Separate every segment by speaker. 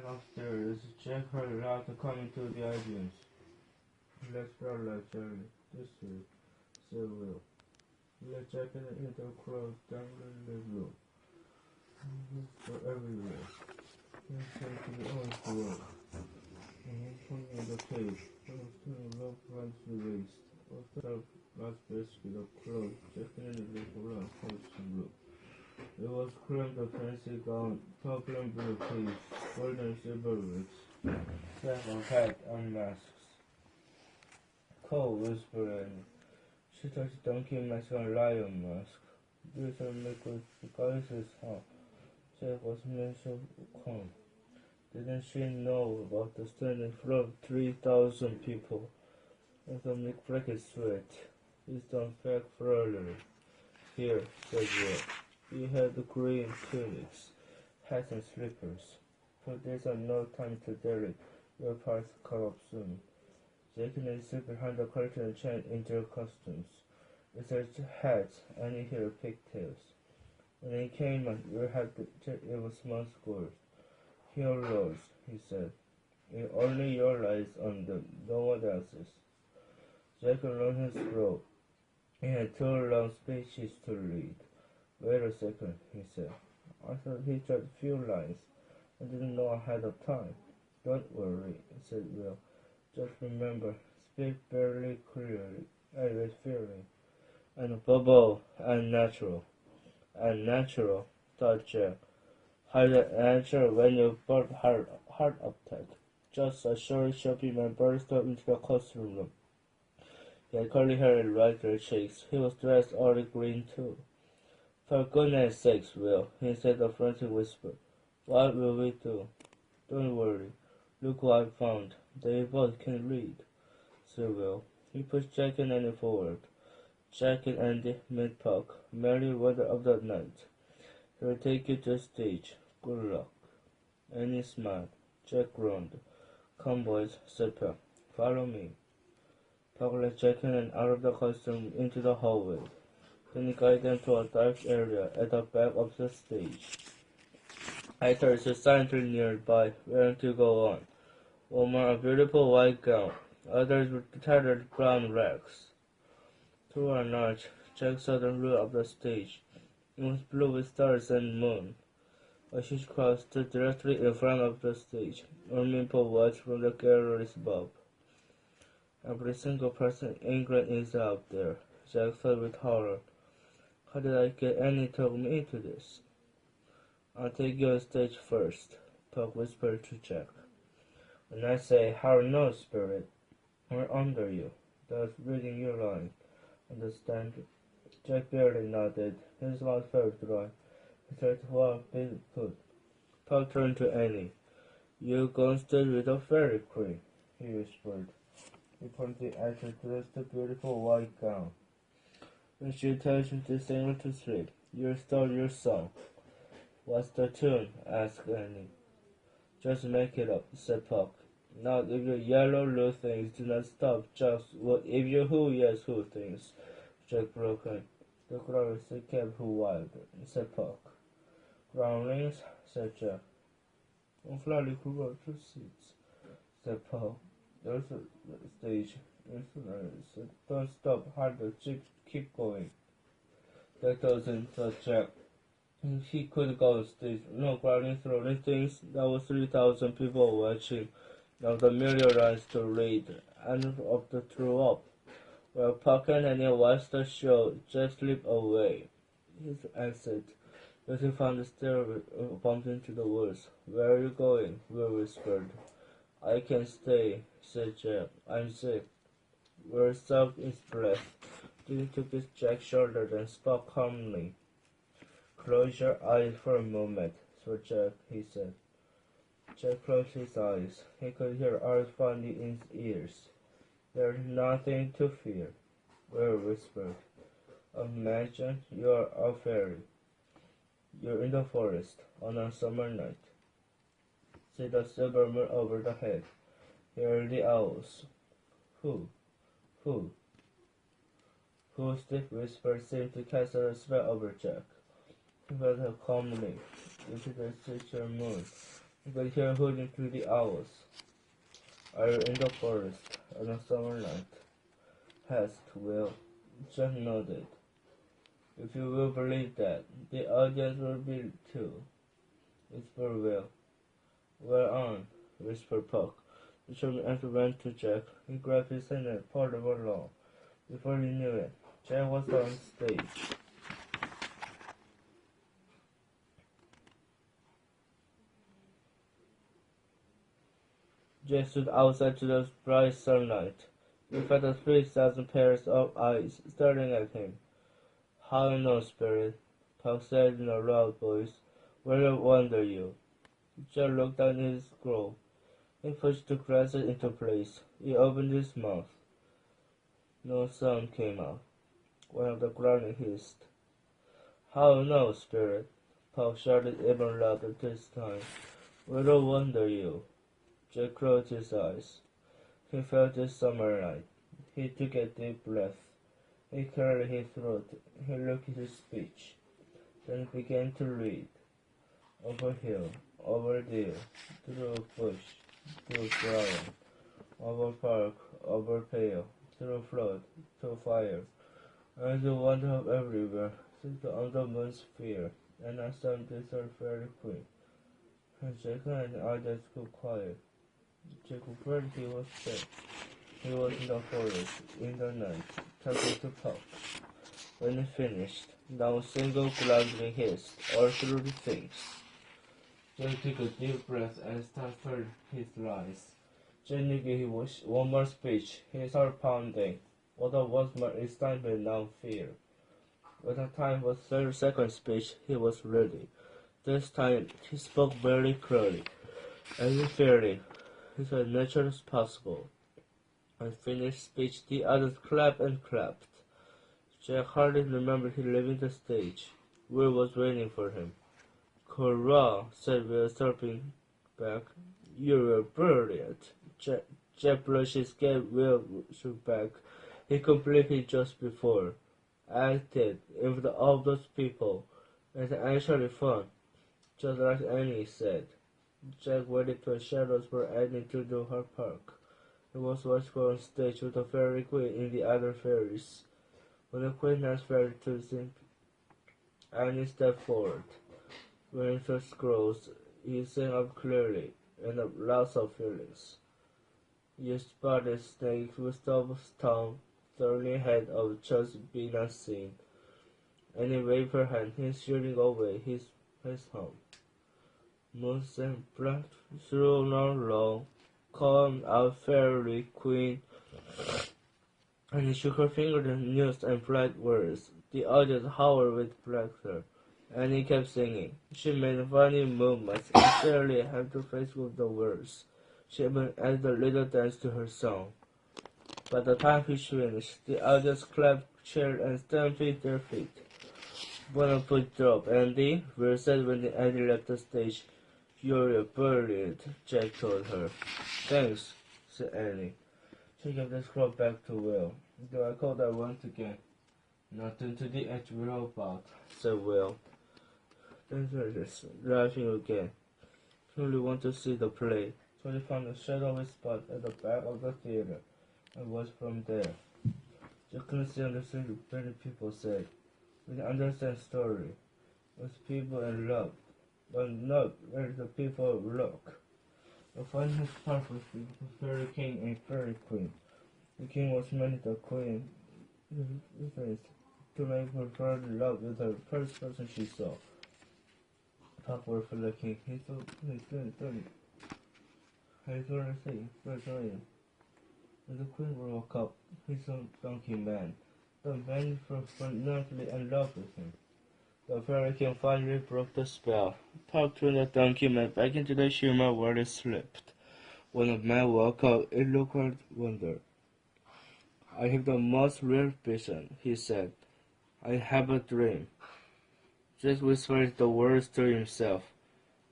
Speaker 1: Upstairs, Jack heard laughter coming to the audience. Let's start like Charlie. This is, said Will. Let Jack and the crowd down in the room. For everywhere. He seemed to be on the road. And he hung in the cage. He was turning rope around the waist. After a last basket of clothes, Jack and the little around the room. It was cream the fancy gown, purple and blue keys, gold and silver wigs, several hats and masks. Cole whispered, she touched donkey mask and lion mask. These are made with disguises, huh? Jack was so calm. Didn't she know about the standing floor of 3,000 people? And the McBracket sweat. He's done back further. Here, said Will. He had the green tunics, hats and slippers. But there's no time to delay. Your parts come up soon. Jack and they sit behind the curtain and change into their costumes. It's their hats and you hear pigtails. When he came on, your hat it was small scores. Here, Lords, he said. Only your lies on them, no one else's. Jack learned his role. He had 2 long speeches to read. Wait a second, he said. I thought he tried a few lines. I didn't know ahead of time. Don't worry, said Will. Just remember, speak very clearly, and with feeling. And above all, and natural. And natural, thought Jack. How that natural when you birth heart attack. Just as sure shopping man burst up into the costume room. He had curly hair and red cheeks. He was dressed all in green too. For goodness sakes, Will, he said a frantic whisper. What will we do? Don't worry. Look what I found. They both can read, said Will. He pushed Jack and Annie forward. Jack and Andy made talk. Merry weather of the night. He'll take you to the stage. Good luck. Annie smiled. Jack groaned. Come, boys, said Puck. Follow me. Puck led Jack and Annie out of the costume into the hallway. Then he guided them to a dark area at the back of the stage. Actors were silently nearby, waiting to go on. One wore a beautiful white gown, others with tattered brown rags. Through an arch, Jack saw the roof of the stage. It was blue with stars and moon. A huge crowd stood directly in front of the stage, and people watched from the galleries above. Every single person in England is out there, Jack thought with horror. How did I get any talk me into this? I'll take you on stage first, Puck whispered to Jack. When I say, how no, spirit, we're under you. That's reading your line. Understand? Jack barely nodded. His mouth felt dry. He tried to walk barefoot. Puck turned to Annie. You go on stage with a fairy queen, he whispered. He pointed the actress dressed in a beautiful white gown. When she tells you to sing or to sleep, you'll start your song. What's the tune? asked Annie. Just make it up, said Puck. Not if your yellow blue things do not stop, just what if your who yes who things, Jack broke in. The crowd kept who wilder, said Puck. Groundlings, said Jack. One flyleaf who wrote 2 seats, said Puck. There's a stage. Said, don't stop, harder, keep going. That doesn't touch Jack. He could go on stage. No crowding, throwing things. There was 3,000 people watching. Now the million lines to read, and of the threw up. While Puck and Annie watched the show, Jack slipped away. His exit. As he found the stairway, bumped into the woods. Where are you going? Will whispered. I can't stay, said Jack. I'm sick. Will sobbed his breath. Then he took his Jack's shoulder and spoke calmly. Close your eyes for a moment, Sir Jack, he said. Jack closed his eyes. He could hear ours pounding in his ears. There's nothing to fear, Will whispered. Imagine you're a fairy. You're in the forest on a summer night. See the silver moon over the head. Hear the owls. Who? Whose deep whisper seemed to cast a spell over Jack. He felt her calmly into the sister moon, You could hear hooting through the hours. Are you in the forest on a summer night? Asked Will. Jack nodded. If you will believe that, the audience will be too, whispered Will. We're on, whispered Puck. The showman after ran to Jack. He grabbed his hand and pulled him along. Before he knew it, Jack was on stage. Jack stood outside to the bright sunlight. He felt the 3,000 pairs of eyes staring at him. How you know, Spirit? Puck said in a loud voice. Where wonder you? Jack looked down at his scroll. He pushed the glasses into place. He opened his mouth. No sound came out. One of the growling hissed. How no, Spirit? Puck shouted even louder this time. Where wonder you? Jack closed his eyes. He felt the summer night. He took a deep breath. He cleared his throat. He looked at his speech. Then he began to read. Over hill, over there, through bush, through ground, over park, over pale, through flood, to fire, and the wonder of everywhere, through the undermoon sphere, and I saw this fairy queen. And Jack and the others got quiet. Jack heard he was dead. He was in the forest, in the night, talking to Puck. When he finished, not a single groundling hissed or through the things. Jack took a deep breath and started his rise. Jack knew he was one more speech, his heart pounding. What was more excitement now fear. When the time was 30-second speech, he was ready. This time he spoke very clearly and fairly. He said natural as possible. When finished speech, the others clapped and clapped. Jack hardly remembered he leaving the stage. Will was waiting for him. Hurrah, said Will, stepping back. You were brilliant. Jack brushed his gate. Will shook back. He completed just before. Acted in front of all those people. It's actually fun, just like Annie said. Jack waited till shadows were adding to the park. He was watchful on stage with the fairy queen and the other fairies. When the queen asked fairy to sing, Annie stepped forward. Wearing her scrolls, he sang up clearly and with lots of feelings. You spotted snake with double tongue, thoroughly head of just being unseen. And he waved her hand, he's shooting away his home. Moons and black through long, calm out fairy queen. And he shook her finger and used and bright words. The audience howled with laughter. And he kept singing. She made funny movements and barely had to face with the words. She even added a little dance to her song. By the time he finished, the audience clapped, cheered, and stamped their feet. One foot dropped. Andy, Will said when Andy left the stage. You're brilliant, Jack told her. Thanks, said Annie. She gave the scroll back to Will. Do I call that once again? Nothing to the edge we're about, said Will. Then Georges, laughing again. He only want to see the play. So they found a shadowy spot at the back of the theater and watched from there. Jack couldn't see understand what many people said. We can understand story. With people in love, but not where the people look. The funniest part was the fairy king and fairy queen. The king was married the queen to make her fall in love with the first person she saw. Puck for the king. He's going to say, when the queen woke up, he saw Donkey Man. The man fell nervously in love with him. The fairy king finally broke the spell. Puck turned the Donkey Man back into the humor where it slipped. When the man woke up, it looked like wonder. I have the most real vision, he said. I have a dream. Just whispered the words to himself.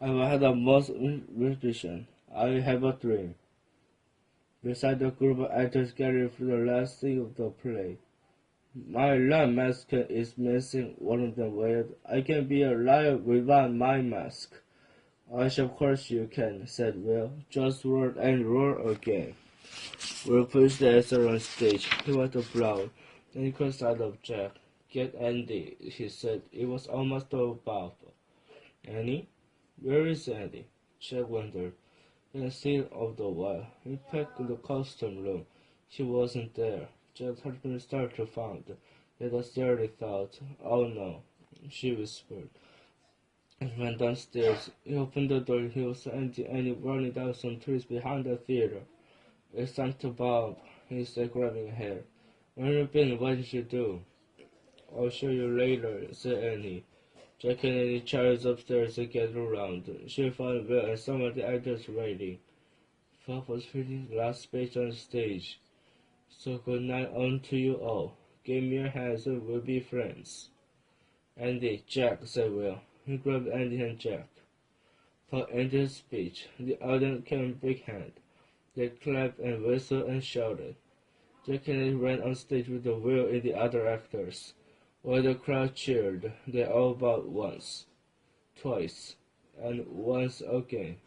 Speaker 1: I had the most real vision. I have a dream. Beside the group of actors gathered for the last scene of the play. My lion mask is missing. One of them wailed. I can be a lion without my mask. Of course you can, said Will. Just roar and roar again. Will pushed the answer on stage. He was proud, and he crossed out of Jack. Get Andy, he said. It was almost above. Annie? Where is Andy? Jack wondered. In the scene of the wall, he packed in the costume room. She wasn't there. Jack had been started to find. Yet a scary thought. Oh no, she whispered. He went downstairs. He opened the door. He was Andy running down some trees behind the theater. It's time to Bob, he said, grabbing her hair. Where you been? What did you do? I'll show you later, said Annie. Jack and Annie charged upstairs to get around. She found Will and some of the actors waiting. Bob was reading the last speech on the stage. So good night on to you all. Give me your hands and we'll be friends. Andy, Jack, said Will. He grabbed Andy and Jack. For Andy's speech, the audience came big hand. They clapped and whistled and shouted. Jack and Andy ran on stage with the Will and the other actors. While the crowd cheered, they all bowed once, twice, and once again.